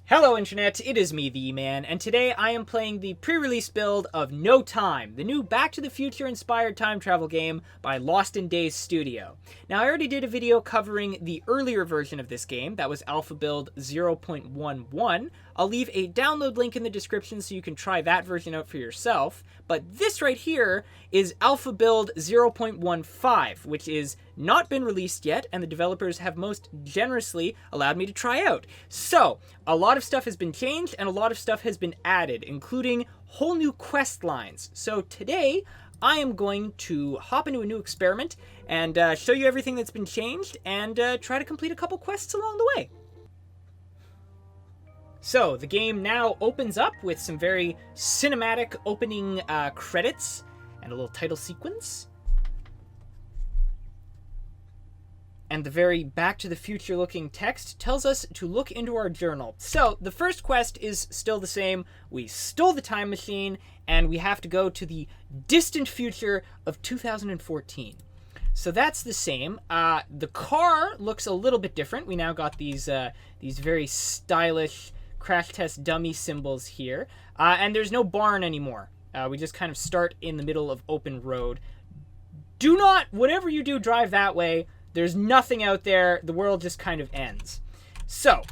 Hello Internet, it is me, the E-Man, and today I am playing the pre-release build of No Time, the new Back to the Future inspired time travel game by Lost in Days Studio. Now I already did a video covering the earlier version of this game, that was Alpha Build 0.11. I'll leave a download link in the description so you can try that version out for yourself, but this right here is Alpha Build 0.15, which is not been released yet, and the developers have most generously allowed me to try out. So, a lot of stuff has been changed, and a lot of stuff has been added, including whole new quest lines. So today, I am going to hop into a new experiment and show you everything that's been changed, and try to complete a couple quests along the way. So, the game now opens up with some very cinematic opening credits and a little title sequence. And the very Back to the Future looking text tells us to look into our journal. So, the first quest is still the same. We stole the time machine, and we have to go to the distant future of 2014. So that's the same. The car looks a little bit different. We now got these very stylish crash test dummy symbols here. And there's no barn anymore. We just kind of start in the middle of open road. Do not, whatever you do, drive that way. There's nothing out there. The world just kind of ends. So,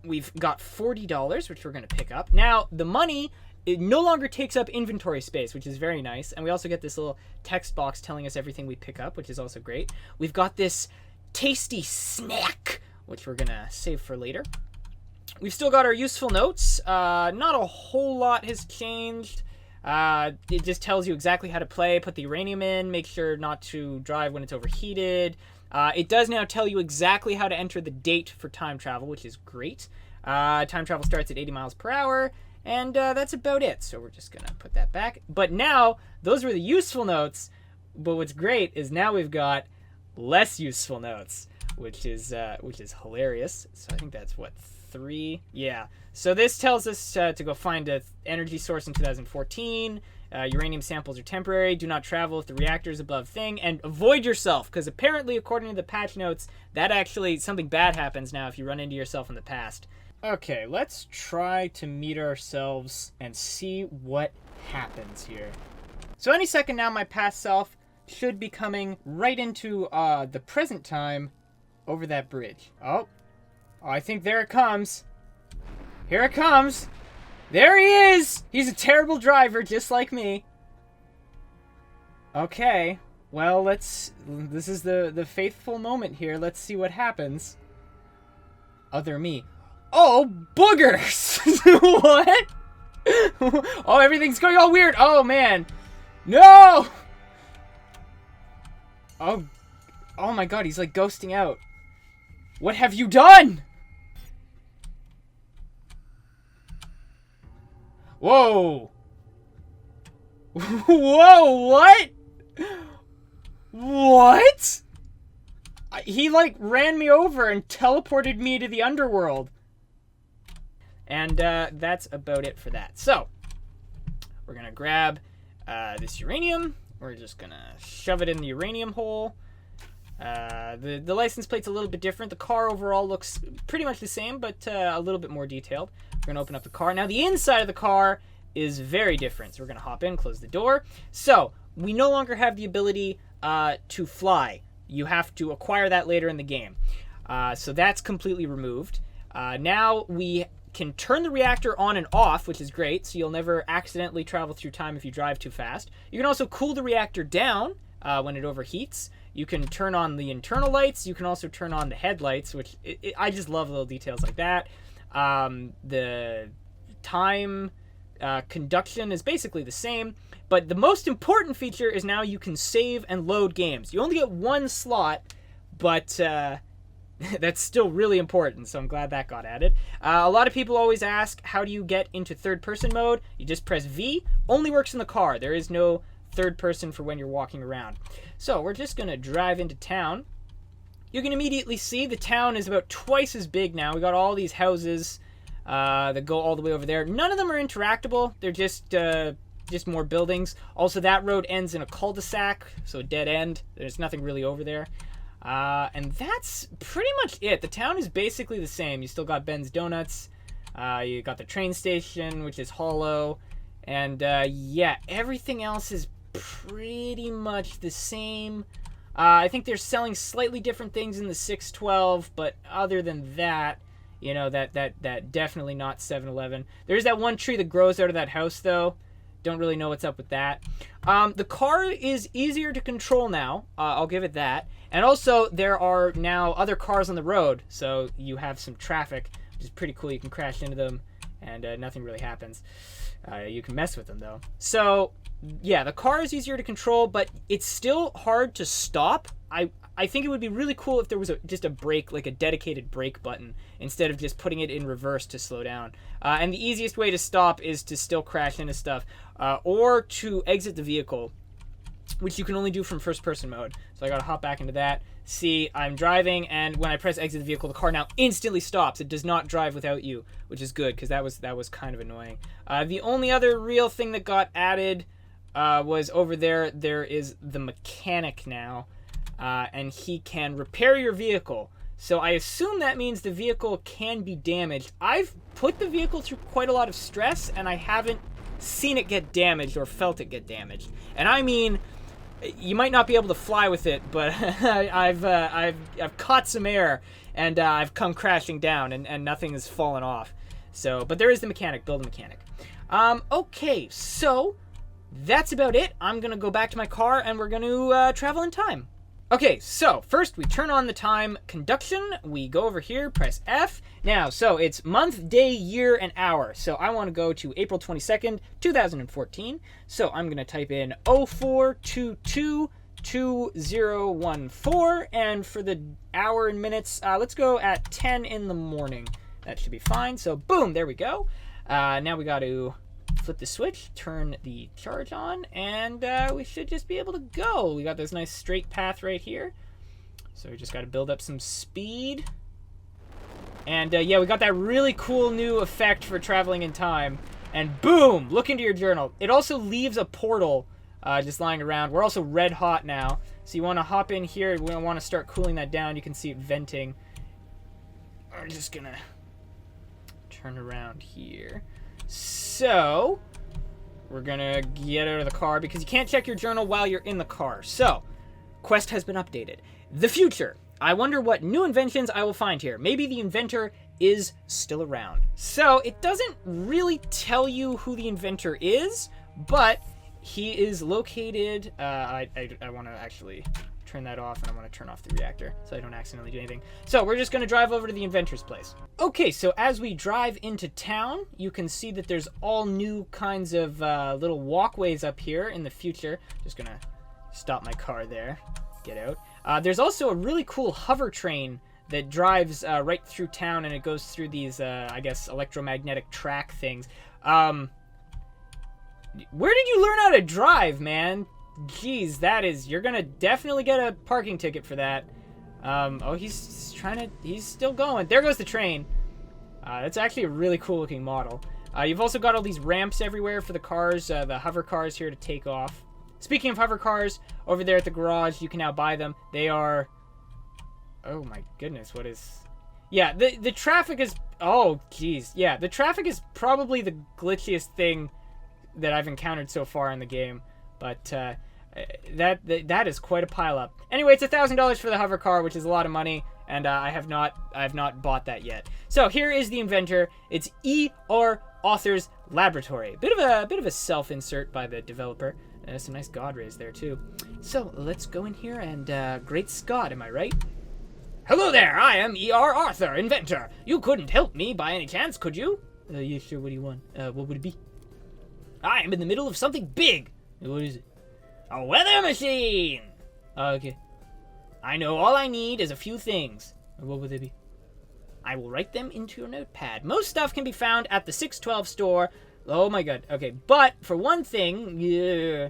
we've got $40, which we're going to pick up. Now, the money, it no longer takes up inventory space, which is very nice. And we also get this little text box telling us everything we pick up, which is also great. We've got this tasty snack, which we're going to save for later. We've still got our useful notes. Not a whole lot has changed. It just tells you exactly how to play. Put the uranium in. Make sure not to drive when it's overheated. It does now tell you exactly how to enter the date for time travel, which is great. Time travel starts at 80 miles per hour, and that's about it. So we're just going to put that back. But now, those were the useful notes, but what's great is now we've got less useful notes, which is hilarious. So I think that's, what, 3? Yeah. So this tells us to go find an energy source in 2014. Uranium samples are temporary. Do not travel if the reactor is above thing. And avoid yourself, because apparently, according to the patch notes, that actually, something bad happens now if you run into yourself in the past. Okay, let's try to meet ourselves and see what happens here. So any second now, my past self should be coming right into the present time over that bridge. Oh, I think there it comes. Here it comes. There he is! He's a terrible driver, just like me. Okay, well, this is the faithful moment here. Let's see what happens. Other me. Oh, boogers! What? Oh, everything's going all weird. Oh, man. No! Oh my god, he's like ghosting out. What have you done? Whoa! Whoa, what? What? He, like, ran me over and teleported me to the underworld. And, that's about it for that. So, we're gonna grab, this uranium. We're just gonna shove it in the uranium hole. The license plate's a little bit different. The car overall looks pretty much the same, but a little bit more detailed. We're going to open up the car. Now, the inside of the car is very different. So we're going to hop in, close the door. So we no longer have the ability to fly. You have to acquire that later in the game. So that's completely removed. Now we can turn the reactor on and off, which is great. So you'll never accidentally travel through time if you drive too fast. You can also cool the reactor down when it overheats. You can turn on the internal lights. You can also turn on the headlights, which I just love little details like that. The time conduction is basically the same, but the most important feature is now you can save and load games. You only get one slot, but that's still really important, so I'm glad that got added. A lot of people always ask, how do you get into third-person mode? You just press V. Only works in the car. There is no third person for when you're walking around. So we're just going to drive into town. You can immediately see the town is about twice as big now. We got all these houses that go all the way over there. None of them are interactable. They're just more buildings. Also, that road ends in a cul-de-sac, so a dead end. There's nothing really over there. And that's pretty much it. The town is basically the same. You still got Ben's Donuts. You got the train station, which is hollow. And, yeah, everything else is pretty much the same. I think they're selling slightly different things in the 612, but other than that, you know, that definitely not 7-Eleven. There's that one tree that grows out of that house, though. Don't really know what's up with that. The car is easier to control now. I'll give it that. And also, there are now other cars on the road, so you have some traffic, which is pretty cool. You can crash into them, and nothing really happens. You can mess with them, though. So, yeah, the car is easier to control, but it's still hard to stop. I think it would be really cool if there was just a brake, like a dedicated brake button, instead of just putting it in reverse to slow down. And the easiest way to stop is to still crash into stuff, or to exit the vehicle, which you can only do from first-person mode. So I gotta hop back into that. See, I'm driving, and when I press exit the vehicle, the car now instantly stops. It does not drive without you, which is good, because that was kind of annoying. The only other real thing that got added was over there. There is the mechanic now. And he can repair your vehicle. So I assume that means the vehicle can be damaged. I've put the vehicle through quite a lot of stress, and I haven't seen it get damaged or felt it get damaged. And I mean, you might not be able to fly with it, but I've caught some air, and I've come crashing down, and nothing has fallen off. So, but there is the mechanic, build a mechanic. Okay, so that's about it. I'm gonna go back to my car, and we're gonna travel in time. Okay, so first we turn on the time conduction. We go over here, press F. Now, so it's month, day, year, and hour. So I want to go to April 22nd, 2014. So I'm going to type in 04222014. And for the hour and minutes, let's go at 10 in the morning. That should be fine. So boom, there we go. Now we got to flip the switch, turn the charge on, and we should just be able to go. We got this nice straight path right here. So we just got to build up some speed. And yeah, we got that really cool new effect for traveling in time. And boom, look into your journal. It also leaves a portal just lying around. We're also red hot now. So you want to hop in here. We want to start cooling that down. You can see it venting. We're just going to turn around here. So, we're gonna get out of the car because you can't check your journal while you're in the car. So, quest has been updated. The future. I wonder what new inventions I will find here. Maybe the inventor is still around. So, it doesn't really tell you who the inventor is, but he is located... I want to actually turn that off, and I want to turn off the reactor so I don't accidentally do anything. So we're just going to drive over to the inventor's place. Okay, so as we drive into town, you can see that there's all new kinds of little walkways up here in the future. Just going to stop my car there, get out. There's also a really cool hover train that drives right through town, and it goes through these, I guess, electromagnetic track things. Where did you learn how to drive, man? Jeez, you're gonna definitely get a parking ticket for that. Oh, he's still going. There goes the train. That's actually a really cool looking model. You've also got all these ramps everywhere for the cars, the hover cars here to take off. Speaking of hover cars, over there at the garage, you can now buy them. They are... Oh my goodness, what is... Yeah, the traffic is... Oh, jeez. Yeah, the traffic is probably the glitchiest thing that I've encountered so far in the game. But, that is quite a pileup. Anyway, it's $1,000 for the hover car, which is a lot of money, and I have not bought that yet. So here is the inventor. It's E.R. Author's Laboratory. Bit of a self-insert by the developer. Some nice God rays there too. So let's go in here and great Scott, am I right? Hello there, I am E.R. Arthur, inventor. You couldn't help me by any chance, could you? Yeah, sure. What do you want? What would it be? I am in the middle of something big. What is it? A weather machine! Okay. I know all I need is a few things. What would they be? I will write them into your notepad. Most stuff can be found at the 612 store. Oh my god. Okay, but for one thing... Yeah.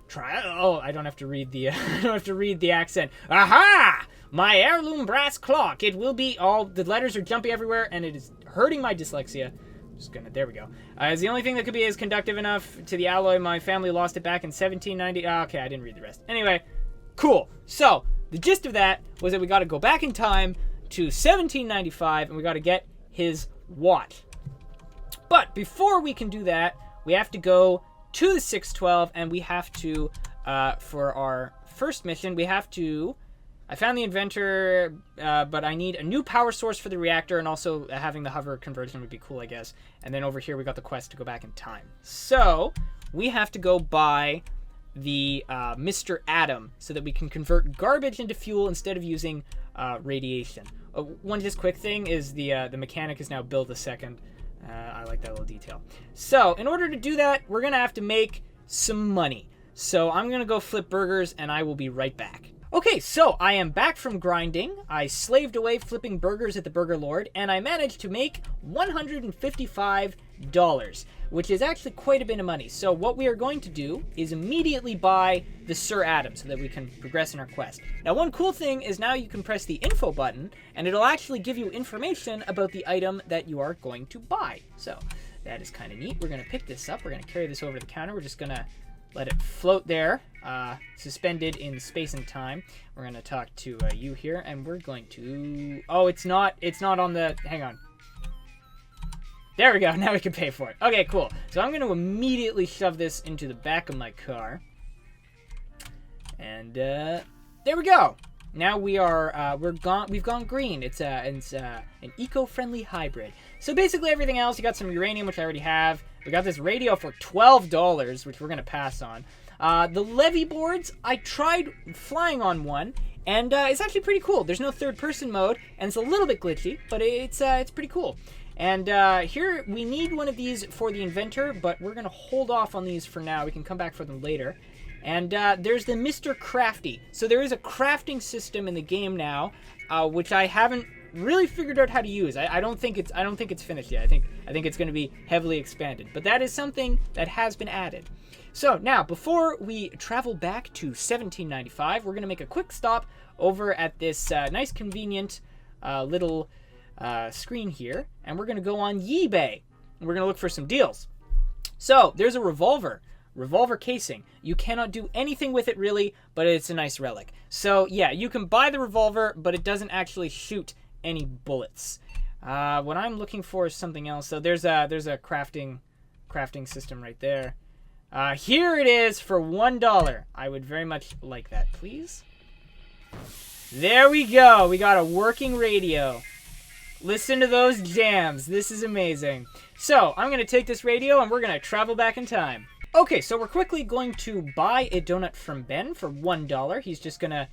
Try... Oh, I don't have to read the... I don't have to read the accent. Aha! My heirloom brass clock. It will be... all the letters are jumpy everywhere, and it is hurting my dyslexia. There we go. It's the only thing that could be as conductive enough to the alloy. My family lost it back in 1790. Okay, I didn't read the rest. Anyway, cool. So, the gist of that was that we got to go back in time to 1795, and we got to get his watch. But before we can do that, we have to go to the 612, and we have to, for our first mission, we have to... I found the inventor, but I need a new power source for the reactor, and also having the hover conversion would be cool, I guess. And then over here, we got the quest to go back in time. So, we have to go buy the Mr. Atom so that we can convert garbage into fuel instead of using radiation. One just quick thing is the mechanic is now build a second. I like that little detail. So, in order to do that, we're going to have to make some money. So, I'm going to go flip burgers, and I will be right back. Okay, so I am back from grinding. I slaved away flipping burgers at the Burger Lord, and I managed to make $155, which is actually quite a bit of money. So what we are going to do is immediately buy the Sir Atom so that we can progress in our quest. Now, one cool thing is now you can press the info button, and it'll actually give you information about the item that you are going to buy. So that is kind of neat. We're going to pick this up. We're going to carry this over the counter. We're just going to let it float there, suspended in space and time. We're going to talk to you here, and we're going to... Oh, it's not on the... Hang on. There we go. Now we can pay for it. Okay, cool. So I'm going to immediately shove this into the back of my car. And there we go. Now we are we've gone green. It's an eco-friendly hybrid. So basically everything else, you got some uranium, which I already have. We got this radio for $12, which we're gonna pass on. The levee boards, I tried flying on one, and it's actually pretty cool. There's no third-person mode, and it's a little bit glitchy, but it's pretty cool. And here we need one of these for the inventor, but we're gonna hold off on these for now. We can come back for them later. And there's the Mr. Crafty. So there is a crafting system in the game now, which I haven't really figured out how to use. I don't think it's finished yet. I think it's going to be heavily expanded. But that is something that has been added. So now, before we travel back to 1795, we're going to make a quick stop over at this nice, convenient little screen here, and we're going to go on eBay. And we're going to look for some deals. So there's a revolver casing. You cannot do anything with it really, but it's a nice relic. So yeah, you can buy the revolver, but it doesn't actually shoot any bullets. What I'm looking for is something else. So there's a crafting system right there. Here it is for $1. I would very much like that, please. There we go. We got a working radio. Listen to those jams. This is amazing. So I'm gonna take this radio and we're gonna travel back in time. Okay, so we're quickly going to buy a donut from Ben for $1. He's just going to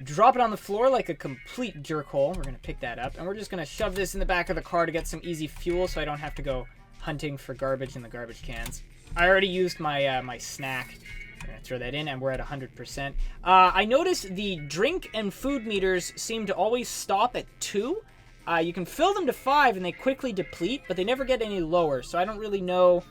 drop it on the floor like a complete jerkhole. We're going to pick that up, and we're just going to shove this in the back of the car to get some easy fuel so I don't have to go hunting for garbage in the garbage cans. I already used my my snack. I'm going to throw that in, and we're at 100%. I noticed the drink and food meters seem to always stop at 2. You can fill them to 5, and they quickly deplete, but they never get any lower, so I don't really know...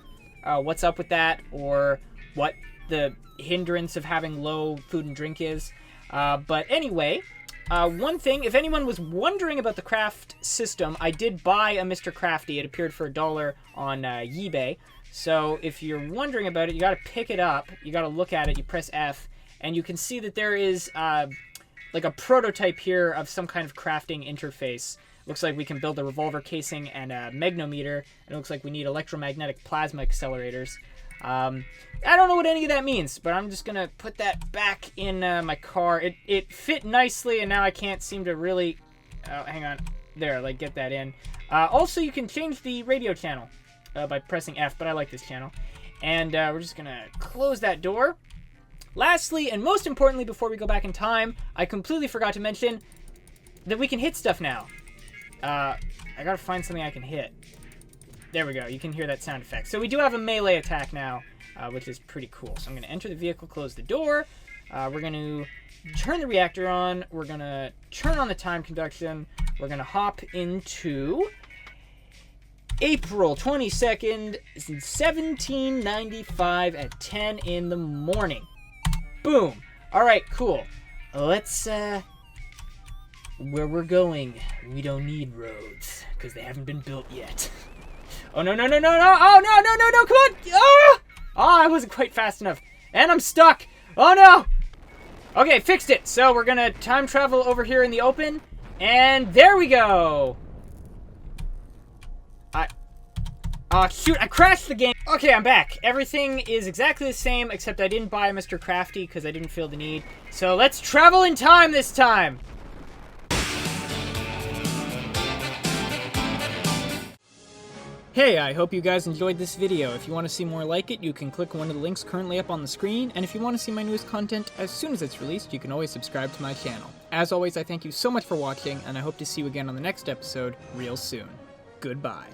what's up with that, or what the hindrance of having low food and drink is. But anyway, one thing, if anyone was wondering about the craft system, I did buy a Mr. Crafty. It appeared for $1 on eBay. So if you're wondering about it, you got to pick it up. You got to look at it. You press F, and you can see that there is like a prototype here of some kind of crafting interface. Looks like we can build a revolver casing and a magnometer. And it looks like we need electromagnetic plasma accelerators. I don't know what any of that means, but I'm just going to put that back in my car. It fit nicely, and now I can't seem to really... Oh, hang on. There, like, get that in. Also, you can change the radio channel by pressing F, but I like this channel. And we're just going to close that door. Lastly, and most importantly, before we go back in time, I completely forgot to mention that we can hit stuff now. I gotta find something I can hit. There we go. You can hear that sound effect. So we do have a melee attack now, which is pretty cool. So I'm going to enter the vehicle, close the door. We're going to turn the reactor on. We're going to turn on the time conduction. We're going to hop into April 22nd, 1795 at 10 in the morning. Boom. All right, cool. Let's... Where we're going, we don't need roads, because they haven't been built yet. Oh, no, no, no, no, no! Oh, no, no, no, no, come on! Oh! I wasn't quite fast enough. And I'm stuck! Oh, no! Okay, fixed it. So we're gonna time travel over here in the open, And there we go! Shoot, I crashed the game! Okay, I'm back. Everything is exactly the same, except I didn't buy Mr. Crafty because I didn't feel the need. So let's travel in time this time! Hey, I hope you guys enjoyed this video. If you want to see more like it, you can click one of the links currently up on the screen, and if you want to see my newest content as soon as it's released, you can always subscribe to my channel. As always, I thank you so much for watching, and I hope to see you again on the next episode real soon. Goodbye.